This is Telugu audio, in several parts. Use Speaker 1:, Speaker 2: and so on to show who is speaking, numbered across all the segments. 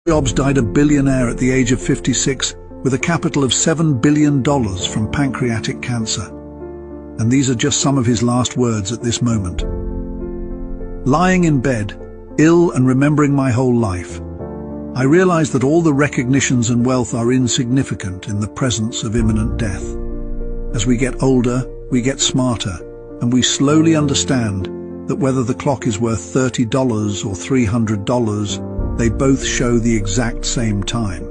Speaker 1: Jobs died a billionaire at the age of 56 with a capital of $7 billion from pancreatic cancer. And these are just some of his last words at this moment. Lying in bed, ill and remembering my whole life, I realize that all the recognitions and wealth are insignificant in the presence of imminent death. As we get older, we get smarter, and we slowly understand that whether the clock is worth $30 or $300, they both show the exact same time.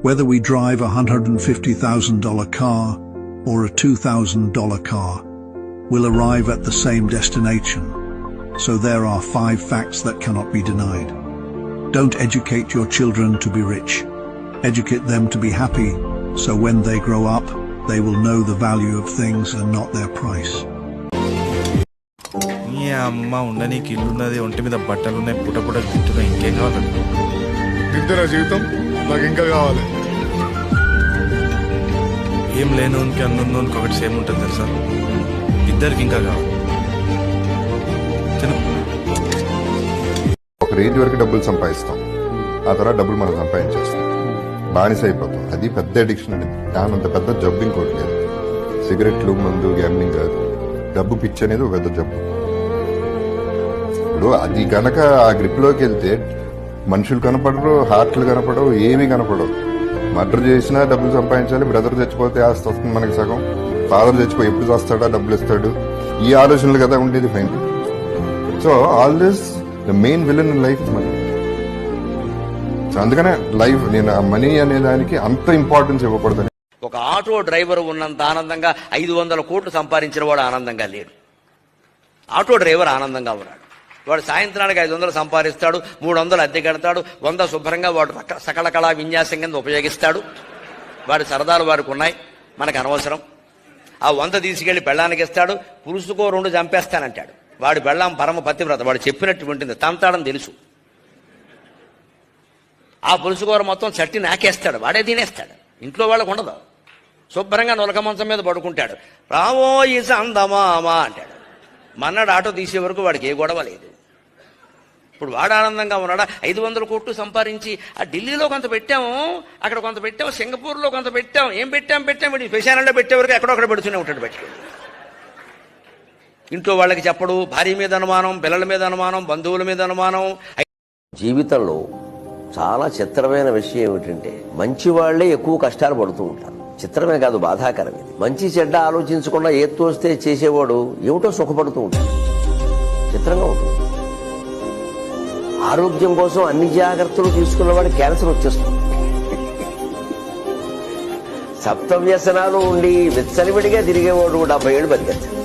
Speaker 1: Whether we drive a $150,000 car or a $2,000 car, we'll arrive at the same destination. So there are 5 facts that cannot be denied. Don't educate your children to be rich. Educate them to be happy, so when they grow up, they will know the value of things and not their price.
Speaker 2: అమ్మ ఉండని ఇల్లున్నది, ఒంటి మీద బట్టలున్నాయి, పుటపుట తింటున్నాయి, ఇంకేం కావాలండి?
Speaker 3: ఇంతేనా జీవితం? నాకు ఇంకా కావాలి.
Speaker 2: ఏం లేనోనికి అన్నున్నోనికి ఒకటి సేమ్ ఉంటుంది తెలుసా? ఇద్దరికి ఇంకా కావాలి.
Speaker 4: ఒక రేంజ్ వరకు డబ్బులు సంపాదిస్తాం, ఆ తర్వాత డబ్బులు మనం సంపాదించేస్తాం, బానిస అయిపోతాం. అది పెద్ద అడిక్షన్ అనేది. దాని అంత పెద్ద జబ్బు ఇంకోటి లేదు. సిగరెట్లు, మందు, గ్యాంబ్లింగ్ కాదు. డబ్బు పిచ్చి అనేది ఒక పెద్ద జబ్బు. ఇప్పుడు అది కనుక ఆ గ్రిప్లోకి వెళ్తే మనుషులు కనపడరు, హార్ట్లు కనపడవు, ఏమీ కనపడవు. మర్డర్ చేసినా డబ్బులు సంపాదించాలి, బ్రదర్ చచ్చిపోతే ఆస్తి వస్తుంది మనకి సగం, ఫాదర్ చచ్చిపోయి ఎప్పుడు వస్తాడా, డబ్బులు ఇస్తాడు, ఈ ఆలోచనలు కదా ఉండేది fine. So all this the main villain in life money. So అందుకనే లైఫ్ నేను ఆ మనీ అనే దానికి అంత ఇంపార్టెన్స్ ఇవ్వకూడదని.
Speaker 5: ఒక ఆటో డ్రైవర్ ఉన్నంత ఆనందంగా 500 కోట్లు సంపాదించిన వాడు ఆనందంగా లేడు. ఆటో డ్రైవర్ ఆనందంగా ఉన్నాడు. వాడు సాయంత్రానికి 500 సంపాదిస్తాడు, 300 అద్దె కడతాడు, 100 శుభ్రంగా వాడు సకల కళా విన్యాసం కింద ఉపయోగిస్తాడు. వాడి సరదాలు వాడికి ఉన్నాయి, మనకు అనవసరం. ఆ 100 తీసుకెళ్లి పెళ్ళానికి ఇస్తాడు. పురుషుకో 2 చంపేస్తానంటాడు. వాడి పెళ్ళాం పరమ పతివ్రత, వాడు చెప్పినట్టు ఉంటుంది, తంతాడని తెలుసు. ఆ పులుసుకూర మొత్తం చట్టి నాకేస్తాడు, వాడే తినేస్తాడు, ఇంట్లో వాళ్ళకు ఉండదు. శుభ్రంగా నొలక మంచం మీద పడుకుంటాడు. రామోయి సందమామా అంటాడు. మన్నాడు ఆటో తీసే వరకు వాడికి ఏ గొడవ లేదు. ఇప్పుడు వాడు ఆనందంగా ఉన్నాడా? 500 కోట్లు సంపాదించి ఆ ఢిల్లీలో కొంత పెట్టాము, అక్కడ కొంత పెట్టాము, సింగపూర్లో కొంత పెట్టాం, ఏం పెట్టాం వీడి శ్మశానంలో పెట్టేవరకు ఎక్కడొక్కడ పెడుతూనే ఉంటాడు. పెట్టుకుని ఇంట్లో వాళ్ళకి చెప్పడు, భార్య మీద అనుమానం, పిల్లల మీద అనుమానం, బంధువుల మీద అనుమానం.
Speaker 6: జీవితంలో చాలా చిత్రమైన విషయం ఏమిటంటే మంచి వాళ్లే ఎక్కువ కష్టాలు పడుతూ ఉంటారు. చిత్రమే కాదు, బాధాకరం ఇది. మంచి చెడ్డ ఆలోచించకుండా ఏది తోస్తే చేసేవాడు ఏమిటో సుఖపడుతూ ఉంటాడు. చిత్రంగా ఉంటుంది. ఆరోగ్యం కోసం అన్ని జాగ్రత్తలు తీసుకున్నవాడు క్యాన్సర్ వచ్చేస్తుంది. సప్త వ్యసనాలు ఉండి విచ్చలివిడిగా తిరిగేవాడు 70 ఏళ్ళు బతికేస్తాడు.